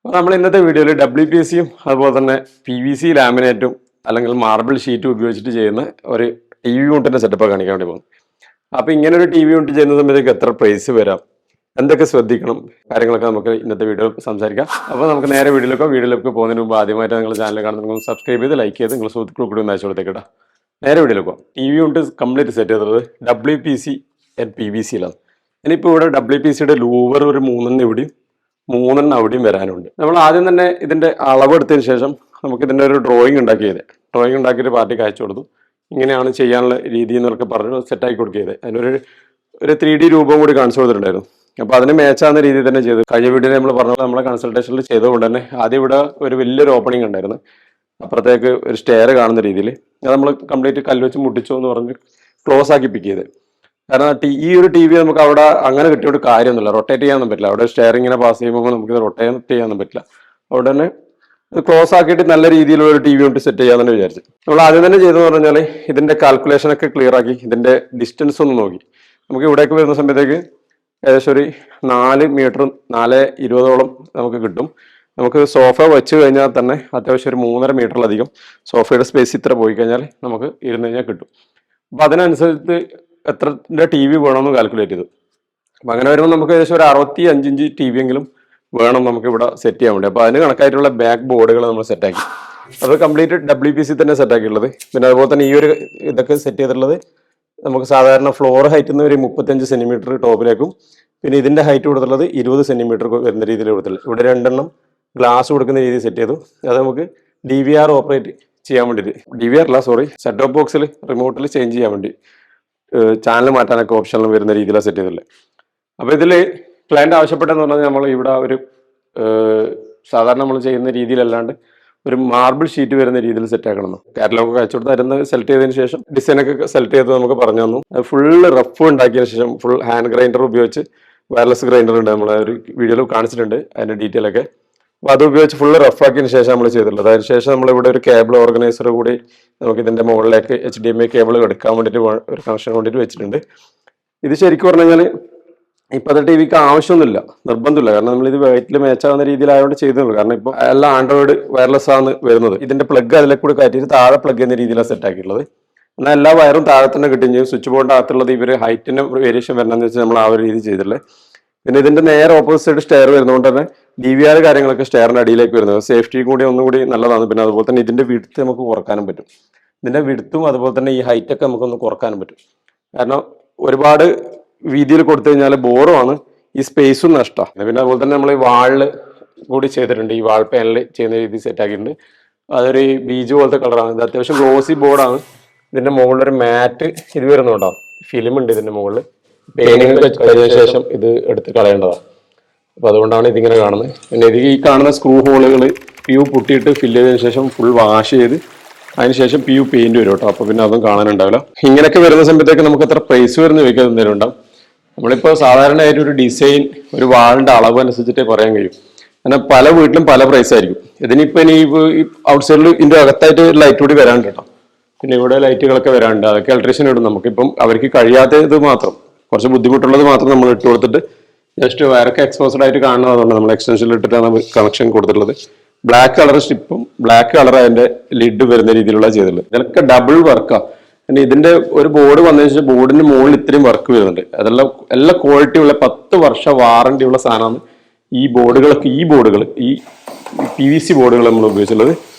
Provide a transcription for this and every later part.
നമ്മൾ ഇന്നത്തെ വീഡിയോയിൽ WPCയും അതുപോലെ തന്നെ PVC ലാമിനേറ്റും അല്ലെങ്കിൽ മാർബിൾ ഷീറ്റും ഉപയോഗിച്ചിട്ട് ചെയ്യുന്ന ഒരു TV യൂണിറ്റിന്റെ സെറ്റപ്പ് കാണിക്കാൻ വേണ്ടി പോകും. അപ്പോൾ ഇങ്ങനെ ഒരു TV യൂണിറ്റ് ചെയ്യുന്ന സമയത്തേക്ക് എത്ര പ്രൈസ് വരാം, എന്തൊക്കെ ശ്രദ്ധിക്കണം, കാര്യങ്ങളൊക്കെ നമുക്ക് ഇന്നത്തെ വീഡിയോയിൽ സംസാരിക്കാം. അപ്പോൾ നമുക്ക് നേരെ വീഡിയോയിലേക്ക് പോകുന്നതിന് മുമ്പ് ആദ്യമായിട്ട് നിങ്ങൾ ചാനൽ കാണുന്നത് സബ്സ്ക്രൈബ് ചെയ്ത് ലൈക്ക് ചെയ്ത് നിങ്ങൾ സുഹൃത്തുക്കൾ കൂടി ഒന്ന് അയച്ചു കൊടുത്തേക്കട്ടെ. നേരെ വീഡിയോയിലേക്ക് പോകാം. TV യൂണിറ്റ് കംപ്ലീറ്റ് സെറ്റ് ചെയ്തത് WPC ആൻഡ് PVCയിലാണ്. ഇനിയിപ്പോൾ ഇവിടെ WPCയുടെ ലൂവർ ഒരു 3 ഇവിടെയും 3 അവിടെയും വരാനുണ്ട്. നമ്മൾ ആദ്യം തന്നെ ഇതിന്റെ അളവെടുത്തതിന് ശേഷം നമുക്ക് ഇതിന്റെ ഒരു ഡ്രോയിങ് ഉണ്ടാക്കിയിട്ട് പാർട്ടിക്ക് അയച്ചു കൊടുത്തു. ഇങ്ങനെയാണ് ചെയ്യാനുള്ള രീതി എന്നൊക്കെ പറഞ്ഞ് സെറ്റാക്കി കൊടുക്കിയത്. അതിനൊരു 3D രൂപം കൂടി കാണിച്ചു കൊടുത്തിട്ടുണ്ടായിരുന്നു. അപ്പോൾ അതിന് മേച്ചാകുന്ന രീതിയിൽ തന്നെ ചെയ്തു. കഴിഞ്ഞ വീഡിയോയിൽ നമ്മൾ പറഞ്ഞ നമ്മളെ കൺസൾട്ടേഷനിൽ ചെയ്തുകൊണ്ട് തന്നെ ആദ്യം ഇവിടെ ഒരു വലിയൊരു ഓപ്പണിംഗ് ഉണ്ടായിരുന്നു, അപ്പുറത്തേക്ക് ഒരു സ്റ്റെയർ കാണുന്ന രീതിയിൽ. അത് നമ്മൾ കംപ്ലീറ്റ് കല്ല് വെച്ച് മുട്ടിച്ചോ എന്ന് പറഞ്ഞ് ക്ലോസ് ആക്കി പിക്ക് ചെയ്ത്. കാരണം ഈ ഒരു TV നമുക്ക് അവിടെ അങ്ങനെ കിട്ടിയൊരു കാര്യമൊന്നുമില്ല, റൊട്ടേറ്റ് ചെയ്യാനൊന്നും പറ്റില്ല. അവിടെ സ്റ്റെയറിങ്ങിനെ പാസ് ചെയ്യുമ്പോൾ നമുക്ക് റൊട്ടേറ്റ് ചെയ്യാനൊന്നും പറ്റില്ല. അവിടെ തന്നെ ക്ലോസ് ആക്കിയിട്ട് നല്ല രീതിയിലുള്ള ഒരു TV യൂണിറ്റ് സെറ്റ് ചെയ്യാമെന്ന് വിചാരിച്ചു. നമ്മൾ ആദ്യം തന്നെ ചെയ്തെന്ന് പറഞ്ഞാൽ ഇതിന്റെ കാൽക്കുലേഷൻ ഒക്കെ ക്ലിയർ ആക്കി ഇതിന്റെ ഡിസ്റ്റൻസ് ഒന്ന് നോക്കി. നമുക്ക് ഇവിടേക്ക് വരുന്ന സമയത്തേക്ക് ഏകദേശം ഒരു 4 മീറ്റർ 4:20 നമുക്ക് കിട്ടും. നമുക്ക് സോഫ വെച്ച് കഴിഞ്ഞാൽ തന്നെ അത്യാവശ്യം ഒരു 3.5 മീറ്ററിലധികം സോഫയുടെ സ്പേസ് ഇത്ര പോയി കഴിഞ്ഞാൽ നമുക്ക് ഇരുന്ന് കഴിഞ്ഞാൽ കിട്ടും. അപ്പം അതിനനുസരിച്ച് എത്ര TV വേണമെന്ന് കാൽക്കുലേറ്റ് ചെയ്തു. അപ്പം അങ്ങനെ വരുമ്പോൾ നമുക്ക് ഏകദേശം ഒരു 65 ഇഞ്ച് TV എങ്കിലും വേണം നമുക്ക് ഇവിടെ സെറ്റ് ചെയ്യാൻ വേണ്ടി. അപ്പോൾ അതിന് കണക്കായിട്ടുള്ള ബാക്ക് ബോർഡുകൾ നമ്മൾ സെറ്റാക്കി. അത് കംപ്ലീറ്റ് WPC തന്നെ സെറ്റാക്കിയുള്ളത്. പിന്നെ അതുപോലെ തന്നെ ഈ ഒരു ഇതൊക്കെ സെറ്റ് ചെയ്തിട്ടുള്ളത് നമുക്ക് സാധാരണ ഫ്ലോർ ഹൈറ്റിൽ നിന്ന് ഒരു 35 സെന്റിമീറ്റർ ടോപ്പിലേക്കും പിന്നെ ഇതിന്റെ ഹൈറ്റ് കൊടുത്തുള്ളത് 20 സെന്റിമീറ്റർ വരുന്ന രീതിയിൽ കൊടുത്തിട്ടുള്ളത്. ഇവിടെ 2 ഗ്ലാസ് കൊടുക്കുന്ന രീതിയിൽ സെറ്റ് ചെയ്തു. അത് നമുക്ക് DVR ഓപ്പറേറ്റ് ചെയ്യാൻ വേണ്ടിയിട്ട്, DVR അല്ല സോറി, സെറ്റ് ടോപ്പ് ബോക്സിൽ റിമോട്ടിൽ ചേഞ്ച് ചെയ്യാൻ വേണ്ടി ചാനൽ മാറ്റാനൊക്കെ ഓപ്ഷനിൽ വരുന്ന രീതിയിലാണ് സെറ്റ് ചെയ്തിട്ടുള്ളത്. അപ്പോൾ ഇതിൽ ക്ലയൻറ്റ് ആവശ്യപ്പെട്ടെന്ന് പറഞ്ഞാൽ നമ്മൾ ഇവിടെ ഒരു സാധാരണ നമ്മൾ ചെയ്യുന്ന രീതിയിലല്ലാണ്ട് ഒരു മാർബിൾ ഷീറ്റ് വരുന്ന രീതിയിൽ സെറ്റ് ആക്കണം. കാറ്റലോഗ് അയച്ചു കൊടുത്ത് അതിന് സെലക്ട് ചെയ്തതിന് ശേഷം ഡിസൈനൊക്കെ സെലക്ട് ചെയ്ത് നമുക്ക് പറഞ്ഞു തന്നു. ഫുള്ള് റഫ് ഉണ്ടാക്കിയതിന് ശേഷം ഫുൾ ഹാൻഡ് ഗ്രൈൻഡർ ഉപയോഗിച്ച്, വയർലെസ് ഗ്രൈൻഡർ ഉണ്ട്, നമ്മൾ ഒരു വീഡിയോയിൽ കാണിച്ചിട്ടുണ്ട് അതിൻ്റെ ഡീറ്റെയിൽ ഒക്കെ. അപ്പോൾ അത് ഉപയോഗിച്ച് ഫുള്ള് റഫ് ആക്കിയതിന് ശേഷം നമ്മൾ ചെയ്തിട്ടുള്ളത്. അതിനുശേഷം നമ്മളിവിടെ ഒരു കേബിൾ ഓർഗനൈസർ കൂടി നമുക്ക് ഇതിൻ്റെ മുകളിലേക്ക് HDMI കേബിൾ എടുക്കാൻ വേണ്ടിയിട്ട് ഒരു കണക്ഷൻ വേണ്ടിയിട്ട് വെച്ചിട്ടുണ്ട്. ഇത് ശരിക്കും പറഞ്ഞു കഴിഞ്ഞാൽ ഇപ്പോഴത്തെ TVക്ക് ആവശ്യമൊന്നുമില്ല, നിർബന്ധമില്ല. കാരണം നമ്മൾ ഇത് വെയിറ്റിൽ മേച്ചാവുന്ന രീതിയിലായതുകൊണ്ട് ചെയ്തുള്ളൂ. കാരണം ഇപ്പോൾ എല്ലാം ആൻഡ്രോയിഡ് വയർലെസ് ആണ് വരുന്നത്. ഇതിന്റെ പ്ലഗ് അതിലെ കൂടി കയറ്റിയിട്ട് താഴെ പ്ലഗ് ചെയ്യുന്ന രീതിയിലാണ് സെറ്റ് ആക്കിയിട്ടുള്ളത്. എന്നാൽ എല്ലാ വയറും താഴെ തന്നെ കിട്ടുകയും ചെയ്യും. സ്വിച്ച് ബോർഡിന്റെ അകത്തുള്ളത് ഇവർ ഹൈറ്റിന്റെ വേരിയേഷൻ വരണമെന്ന് വെച്ചാൽ നമ്മൾ ആ ഒരു രീതി ചെയ്തിട്ടുള്ളത്. പിന്നെ ഇതിന്റെ നേരെ ഓപ്പോസിറ്റ് സ്റ്റെയർ വരുന്നതുകൊണ്ട് തന്നെ DVR കാര്യങ്ങളൊക്കെ സ്റ്റെയറിന്റെ അടിയിലേക്ക് വരുന്നത് സേഫ്റ്റി കൂടി ഒന്നുകൂടി നല്ലതാണ്. പിന്നെ അതുപോലെ തന്നെ ഇതിന്റെ വിഡ്ത്ത് നമുക്ക് കുറക്കാനും പറ്റും. ഇതിന്റെ വിഡ്ത്തും അതുപോലെ തന്നെ ഈ ഹൈറ്റൊക്കെ നമുക്കൊന്ന് കുറക്കാനും പറ്റും. കാരണം ഒരുപാട് വീതിയിൽ കൊടുത്തു കഴിഞ്ഞാൽ ബോറുമാണ്, ഈ സ്പേസും നഷ്ടമാണ്. പിന്നെ അതുപോലെ തന്നെ നമ്മൾ ഈ വാളിൽ കൂടി ചെയ്തിട്ടുണ്ട്, ഈ വാൾ പാനൽ ചെയ്യുന്ന രീതി സെറ്റ് ആക്കിയിട്ടുണ്ട്. അതൊരു ബീജ് പോലത്തെ കളറാണ്. ഇത് അത്യാവശ്യം ഗ്ലോസി ബോർഡാണ്. ഇതിന്റെ മുകളിലൊരു മാറ്റ് ഇത് വരുന്നുണ്ടാവും, ഫിലിം ഉണ്ട് ഇതിന്റെ മുകളിൽ. പെയിന്റിങ് കഴിഞ്ഞ ശേഷം ഇത് എടുത്ത് കളയേണ്ടതാണ്. അപ്പൊ അതുകൊണ്ടാണ് ഇതിങ്ങനെ കാണുന്നത്. പിന്നെ ഇത് ഈ കാണുന്ന സ്ക്രൂ ഹോളുകൾ PU പൊട്ടിയിട്ട് ഫില്ല് ചെയ്തതിനു ശേഷം ഫുൾ വാഷ് ചെയ്ത് അതിനുശേഷം PU പെയിന്റ് വരും കേട്ടോ. അപ്പൊ പിന്നെ അതും കാണാനുണ്ടാവില്ല. ഇങ്ങനെയൊക്കെ വരുന്ന സമയത്തേക്ക് നമുക്ക് എത്ര പ്രൈസ് വരുന്ന ചോദിക്കാൻ എന്തെങ്കിലും ഉണ്ടാവും. നമ്മളിപ്പോൾ സാധാരണയായിട്ട് ഒരു ഡിസൈൻ ഒരു വാളിന്റെ അളവ് അനുസരിച്ചിട്ടേ പറയാൻ കഴിയും. കാരണം പല വീട്ടിലും പല പ്രൈസ് ആയിരിക്കും. ഇതിനിപ്പോൾ ഇനി ഔട്ട് സൈഡിൽ ഇതിന്റെ അകത്തായിട്ട് ലൈറ്റ് കൂടി വരാണ്ട് കേട്ടോ. പിന്നെ ഇവിടെ ലൈറ്റുകളൊക്കെ വരാണ്ട്, അതൊക്കെ ഇലക്ട്രീഷ്യൻ ഇടും. നമുക്കിപ്പം അവർക്ക് കഴിയാത്തത് മാത്രം, കുറച്ച് ബുദ്ധിമുട്ടുള്ളത് മാത്രം നമ്മൾ ഇട്ട് കൊടുത്തിട്ട് ജസ്റ്റ് വയറൊക്കെ എക്സ്പോസ്ഡ് ആയിട്ട് കാണുന്നതുകൊണ്ട് നമ്മൾ എക്സ്റ്റൻഷനിൽ ഇട്ടിട്ടാണ് കണക്ഷൻ കൊടുത്തിട്ടുള്ളത്. ബ്ലാക്ക് കളർ സ്ട്രിപ്പും ബ്ലാക്ക് കളർ അതിന്റെ ലിഡ് വരുന്ന രീതിയിലുള്ള ചെയ്തിട്ടുള്ളത്. ഇതൊക്കെ ഡബിൾ വർക്കാണ്. പിന്നെ ഇതിന്റെ ഒരു ബോർഡ് വന്നതിന് ശേഷം ബോർഡിന്റെ മുകളിൽ ഇത്രയും വർക്ക് വരുന്നുണ്ട്. അതെല്ലാം എല്ലാ ക്വാളിറ്റി ഉള്ള 10 വർഷ വാറണ്ടി ഉള്ള സാധനമാണ് ഈ ബോർഡുകളൊക്കെ. ഈ PVC ബോർഡുകൾ നമ്മൾ ഉപയോഗിച്ചുള്ളത്.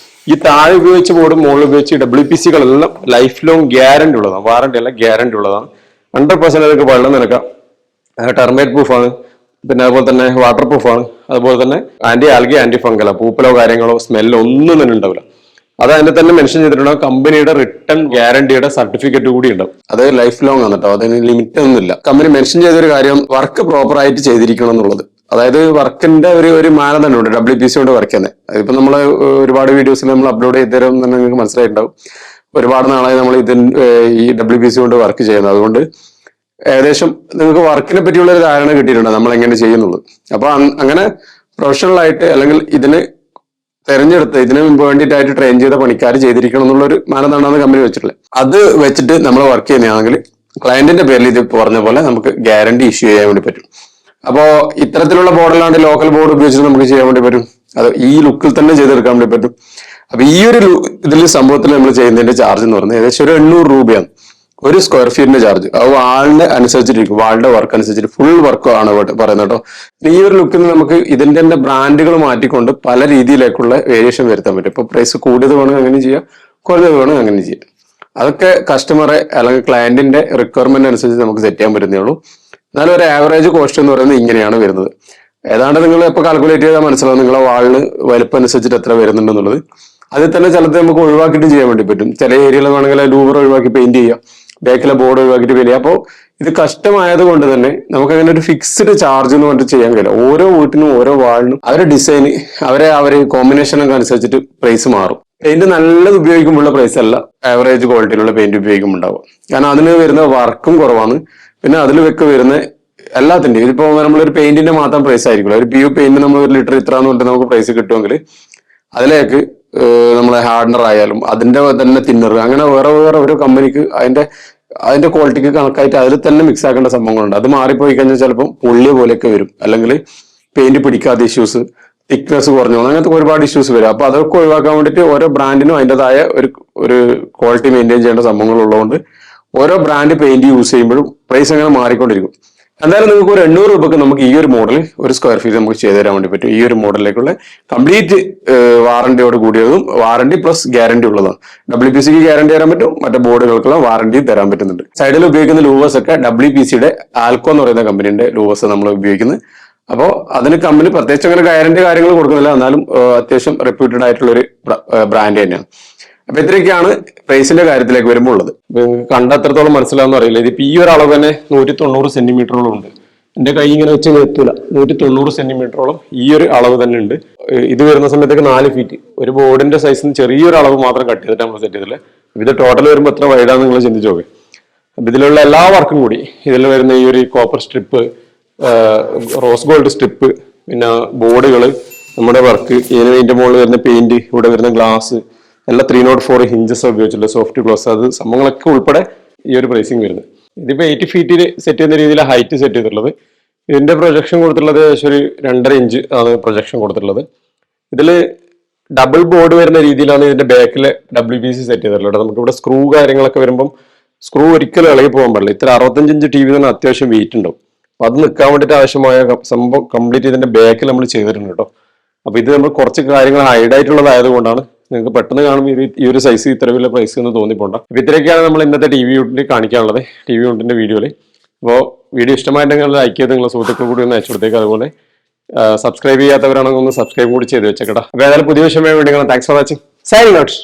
ഈ താഴെ ഉപയോഗിച്ച ബോർഡ് മുകളിൽ ഉപയോഗിച്ച് WPCകളെല്ലാം ലൈഫ് ലോങ് ഗ്യാരണ്ടി ഉള്ളതാണ്. വാറണ്ടി അല്ല, ഗ്യാരണ്ടി ഉള്ളതാണ്. 100% അതൊക്കെ വെള്ളം നനക്കാം, ടെർമൈറ്റ് പ്രൂഫാണ്. പിന്നെ അതുപോലെ തന്നെ വാട്ടർ പ്രൂഫാണ്. അതുപോലെ തന്നെ ആന്റി ഫംഗല, പൂപ്പലോ കാര്യങ്ങളോ സ്മെല്ലോ ഒന്നും തന്നെ ഉണ്ടാവില്ല. അത് അതിന്റെ തന്നെ മെൻഷൻ ചെയ്തിട്ടുണ്ടാവും. കമ്പനിയുടെ റിട്ടേൺ ഗ്യാരണ്ടിയുടെ സർട്ടിഫിക്കറ്റ് കൂടി ഉണ്ടാവും. അത് ലൈഫ് ലോങ് ആണ് കേട്ടോ, അതിന് ലിമിറ്റ് ഒന്നുമില്ല. കമ്പനി മെൻഷൻ ചെയ്തൊരു കാര്യം വർക്ക് പ്രോപ്പർ ആയിട്ട് ചെയ്തിരിക്കണം എന്നുള്ളത്. അതായത് വർക്കിന്റെ ഒരു മാനദണ്ഡമുണ്ട് WPC കൊണ്ട് വർക്ക് ചെയ്യുന്നത്. അതിപ്പോ നമ്മൾ ഒരുപാട് വീഡിയോസിൽ നമ്മൾ അപ്ലോഡ് ചെയ്ത് തരും എന്ന് നിങ്ങൾക്ക് മനസ്സിലായിട്ടുണ്ടാവും. ഒരുപാട് നാളായി നമ്മൾ ഈ WPC കൊണ്ട് വർക്ക് ചെയ്യുന്നത്. അതുകൊണ്ട് ഏകദേശം നിങ്ങൾക്ക് വർക്കിനെ പറ്റിയുള്ള ഒരു ധാരണ കിട്ടിയിട്ടുണ്ട് നമ്മൾ എങ്ങനെ ചെയ്യുന്നുള്ളത്. അപ്പൊ അങ്ങനെ പ്രൊഫഷണൽ ആയിട്ട് അല്ലെങ്കിൽ ഇതിന് തെരഞ്ഞെടുത്ത് ഇതിന് വേണ്ടിയിട്ടായിട്ട് ട്രെയിൻ ചെയ്ത പണിക്കാർ ചെയ്തിരിക്കണം എന്നുള്ളൊരു മാനദണ്ഡമാണ് കമ്പനി വെച്ചിട്ടുള്ളത്. അത് വെച്ചിട്ട് നമ്മൾ വർക്ക് ചെയ്യുന്നതാണെങ്കിൽ ക്ലയന്റിന്റെ പേരിൽ ഇത് പറഞ്ഞ പോലെ നമുക്ക് ഗ്യാരണ്ടി ഇഷ്യൂ ചെയ്യാൻ വേണ്ടി പറ്റും. അപ്പോൾ ഇത്തരത്തിലുള്ള ബോർഡല്ലാണ്ട് ലോക്കൽ ബോർഡ് ഉപയോഗിച്ചിട്ട് നമുക്ക് ചെയ്യാൻ വേണ്ടി പറ്റും. അത് ഈ ലുക്കിൽ തന്നെ ചെയ്തെടുക്കാൻ വേണ്ടി പറ്റും. അപ്പൊ ഈ ഒരു ഇതിൽ സംഭവത്തിൽ നമ്മൾ ചെയ്യുന്നതിന്റെ ചാർജ് എന്ന് പറയുന്നത് ഏകദേശം ഒരു 800 രൂപയാണ് ഒരു സ്ക്വയർ ഫീറ്റിന്റെ ചാർജ്. അത് വാളിന്റെ അനുസരിച്ചിരിക്കും, വാളിന്റെ വർക്ക് അനുസരിച്ചിട്ട് ഫുൾ വർക്ക് ആണ് പറയുന്നത് കേട്ടോ. ഈ ഒരു ലുക്കിൽ നമുക്ക് ഇതിന്റെ തന്നെ ബ്രാൻഡുകൾ മാറ്റിക്കൊണ്ട് പല രീതിയിലേക്കുള്ള വേരിയേഷൻ വരുത്താൻ പറ്റും. ഇപ്പൊ പ്രൈസ് കൂടിയത് വേണമെങ്കിൽ അങ്ങനെ ചെയ്യാം, കുറഞ്ഞത് വേണമെങ്കിൽ അങ്ങനെ ചെയ്യാം. അതൊക്കെ കസ്റ്റമറെ അല്ലെങ്കിൽ ക്ലയന്റിന്റെ റിക്വയർമെന്റ് അനുസരിച്ച് നമുക്ക് സെറ്റ് ചെയ്യാൻ പറ്റുന്നേ ഉള്ളൂ. എന്നാലും ഒരു ആവറേജ് കോസ്റ്റ് എന്ന് പറയുന്നത് ഇങ്ങനെയാണ് വരുന്നത്. ഏതാണ്ട് നിങ്ങൾ ഇപ്പൊ കാൽക്കുലേറ്റ് ചെയ്താൽ മനസ്സിലാവും നിങ്ങളെ വാളിന് വലിപ്പം അനുസരിച്ചിട്ട് എത്ര വരുന്നുണ്ടെന്നുള്ളത്. അതിൽ തന്നെ ചിലത് നമുക്ക് ഒഴിവാക്കിയിട്ട് ചെയ്യാൻ വേണ്ടി പറ്റും. ചില ഏരിയകൾ വേണമെങ്കിൽ ലൂവർ ഒഴിവാക്കി പെയിന്റ് ചെയ്യാം, ബാക്കിലെ ബോർഡ് ഒഴിവാക്കിയിട്ട് പെയിന്റ് ചെയ്യാം. അപ്പോൾ ഇത് കഷ്ടമായത് കൊണ്ട് തന്നെ നമുക്ക് അങ്ങനെ ഒരു ഫിക്സ്ഡ് ചാർജ് എന്ന് പറഞ്ഞിട്ട് ചെയ്യാൻ കഴിയില്ല. ഓരോ വീട്ടിനും ഓരോ വാളിനും അവരുടെ ഡിസൈൻ അവരെ കോമ്പിനേഷനൊക്കെ അനുസരിച്ചിട്ട് പ്രൈസ് മാറും. പെയിന്റ് നല്ലത് ഉപയോഗിക്കുമ്പോഴുള്ള പ്രൈസ് അല്ല ആവറേജ് ക്വാളിറ്റിയിലുള്ള പെയിന്റ് ഉപയോഗിക്കുമ്പോൾ ഉണ്ടാവുക. കാരണം അതിന് വരുന്ന വർക്കും കുറവാണ്. പിന്നെ അതിൽ വരുന്ന എല്ലാത്തിന്റെയും ഇതിപ്പോ നമ്മളൊരു പെയിന്റിന്റെ മാത്രം പ്രൈസ് ആയിരിക്കില്ല. ഒരു PU പെയിന്റ് നമ്മൾ 1 ലിറ്റർ ഇത്ര എന്ന് പറഞ്ഞിട്ട് നമുക്ക് പ്രൈസ് കിട്ടുമെങ്കിൽ അതിലേക്ക് നമ്മളെ ഹാർഡനർ ആയാലും അതിന്റെ തന്നെ തിന്നർ അങ്ങനെ വേറെ ഒരു കമ്പനിക്ക് അതിന്റെ ക്വാളിറ്റിക്ക് കണക്കായിട്ട് അതിൽ തന്നെ മിക്സ് ആക്കേണ്ട സംഭവങ്ങളുണ്ട്. അത് മാറിപ്പോയി കഴിഞ്ഞാൽ ചിലപ്പോൾ പൊള്ളിയ പോലെയൊക്കെ വരും, അല്ലെങ്കിൽ പെയിന്റ് പിടിക്കാത്ത ഇഷ്യൂസ്, തിക്നെസ് കുറഞ്ഞു, അങ്ങനത്തെ ഒരുപാട് ഇഷ്യൂസ് വരും. അപ്പൊ അതൊക്കെ ഒഴിവാക്കാൻ വേണ്ടിയിട്ട് ഓരോ ബ്രാൻഡിനും അതിൻ്റെതായ ഒരു ക്വാളിറ്റി മെയിൻറ്റെയിൻ ചെയ്യേണ്ട സംഭവങ്ങൾ ഉള്ളതുകൊണ്ട് ഓരോ ബ്രാൻഡ് പെയിന്റ് യൂസ് ചെയ്യുമ്പോഴും പ്രൈസ് അങ്ങനെ മാറിക്കൊണ്ടിരിക്കും. എന്തായാലും നിങ്ങൾക്ക് ഒരു 800 രൂപക്ക് നമുക്ക് ഈ ഒരു മോഡൽ ഒരു സ്ക്വയർ ഫീറ്റ് നമുക്ക് ചെയ്തു തരാൻ വേണ്ടി പറ്റും. ഈ ഒരു മോഡലിലേക്കുള്ള കംപ്ലീറ്റ് വാറന്റിയോട് കൂടിയതും വാറന്റി പ്ലസ് ഗ്യാരണ്ടി ഉള്ളതാണ്. WPCക്ക് ഗ്യാരണ്ടി തരാൻ പറ്റും, മറ്റേ ബോർഡുകൾക്കുള്ള വാറന്റി തരാൻ പറ്റുന്നുണ്ട്. സൈഡിൽ ഉപയോഗിക്കുന്ന ലൂവേഴ്സ് ഒക്കെ WPCയുടെ ആൽക്കോ എന്ന് പറയുന്ന കമ്പനിയുടെ ലൂവേഴ്സ് നമ്മൾ ഉപയോഗിക്കുന്നത്. അപ്പോൾ അതിന് കമ്പനി പ്രത്യേകിച്ച് അങ്ങനെ ഗ്യാരണ്ടി കാര്യങ്ങൾ കൊടുക്കുന്നില്ല, എന്നാലും അത്യാവശ്യം റെപ്യൂട്ടഡ് ആയിട്ടുള്ള ഒരു ബ്രാൻഡ് തന്നെയാണ്. അപ്പൊ ഇത്രയൊക്കെയാണ് പ്രൈസിന്റെ കാര്യത്തിലേക്ക് വരുമ്പോൾ ഉള്ളത്. കണ്ട എത്രത്തോളം മനസ്സിലാവുന്ന അറിയില്ല. ഇതിപ്പോ ഈ ഒരു അളവ് തന്നെ 190 സെന്റിമീറ്ററോളം ഉണ്ട്. എന്റെ കൈ ഇങ്ങനെ വെച്ച് എത്തൂല, 190 സെന്റിമീറ്ററോളം ഈ ഒരു അളവ് തന്നെ ഉണ്ട്. ഇത് വരുന്ന സമയത്തേക്ക് 4 ഫീറ്റ് ഒരു ബോർഡിന്റെ സൈസിന് ചെറിയൊരു അളവ് മാത്രം കട്ട് ചെയ്തിട്ട് നമ്മൾ സെറ്റ് ചെയ്തില്ല. ഇത് ടോട്ടൽ വരുമ്പോൾ എത്ര വൈഡാന്ന് നിങ്ങൾ ചിന്തിച്ചു നോക്ക്. അപ്പൊ ഇതിലുള്ള എല്ലാ വർക്കും കൂടി ഇതിൽ വരുന്ന ഈ ഒരു copper strip, rose gold strip, പിന്നെ ബോർഡുകൾ, നമ്മുടെ വർക്ക്, ഇതിന്റെ മുകളിൽ വരുന്ന പെയിന്റ്, ഇവിടെ വരുന്ന ഗ്ലാസ് എല്ലാം 304 ഹിഞ്ചസ് ഉപയോഗിച്ചിട്ടുള്ള സോഫ്റ്റ് ഗ്ലോസ്, അത് സംഭവങ്ങളൊക്കെ ഉൾപ്പെടെ ഈ ഒരു പ്രൈസിങ് വരുന്നത്. ഇതിപ്പോ 80 ഫീറ്റിൽ സെറ്റ് ചെയ്യുന്ന രീതിയിൽ ഹൈറ്റ് സെറ്റ് ചെയ്തിട്ടുള്ളത്. ഇതിന്റെ പ്രൊജക്ഷൻ കൊടുത്തിട്ടുള്ളത് ഏകദേശം ഒരു 2.5 ഇഞ്ച് ആണ് പ്രൊജക്ഷൻ കൊടുത്തിട്ടുള്ളത്. ഇതിൽ ഡബിൾ ബോർഡ് വരുന്ന രീതിയിലാണ് ഇതിന്റെ ബാക്കിലെ WPC സെറ്റ് ചെയ്തിട്ടുള്ളത്. നമുക്ക് ഇവിടെ സ്ക്രൂ കാര്യങ്ങളൊക്കെ വരുമ്പോൾ സ്ക്രൂ ഒരിക്കലും ഇളകി പോകാൻ പാടില്ല. ഇത്ര 65 ഇഞ്ച് TV തന്നെ അത്യാവശ്യം വെയിറ്റ് ഉണ്ടാവും. അപ്പൊ അത് നിൽക്കാൻ വേണ്ടിയിട്ട് ആവശ്യമായ സംഭവം കംപ്ലീറ്റ് ഇതിന്റെ ബാക്കിൽ നമ്മൾ ചെയ്തിട്ടുണ്ട് കേട്ടോ. അപ്പൊ ഇത് നമ്മൾ കുറച്ച് കാര്യങ്ങൾ ഹൈഡ് ആയിട്ടുള്ളതായത് കൊണ്ടാണ് നിങ്ങൾക്ക് പെട്ടെന്ന് കാണുമ്പോൾ ഈ ഒരു സൈസ് ഇത്ര വലിയ പ്രൈസ് എന്ന് തോന്നിപ്പോണ്ട. അപ്പൊ ഇത്രയൊക്കെയാണ് നമ്മൾ ഇന്നത്തെ TV യൂണിറ്റ് കാണിക്കാനുള്ളത്, TV യൂണിറ്റിന്റെ വീഡിയോയിൽ. അപ്പോൾ വീഡിയോ ഇഷ്ടമായിട്ടുണ്ടെങ്കിൽ ലൈക്ക് ചെയ്ത് നിങ്ങളെ സുഹൃത്തുക്കൾ കൂടി ഒന്ന് അയച്ചു കൊടുത്തേക്ക്. അതുപോലെ സബ്സ്ക്രൈബ് ചെയ്യാത്തവരാണെങ്കിൽ ഒന്ന് സബ്സ്ക്രൈബ് കൂടി ചെയ്ത് വെച്ചേക്കട്ടോ. അപ്പോൾ ഏതായാലും പുതിയ വിഷയമായി വേണ്ടി thanks for watching. Signing out.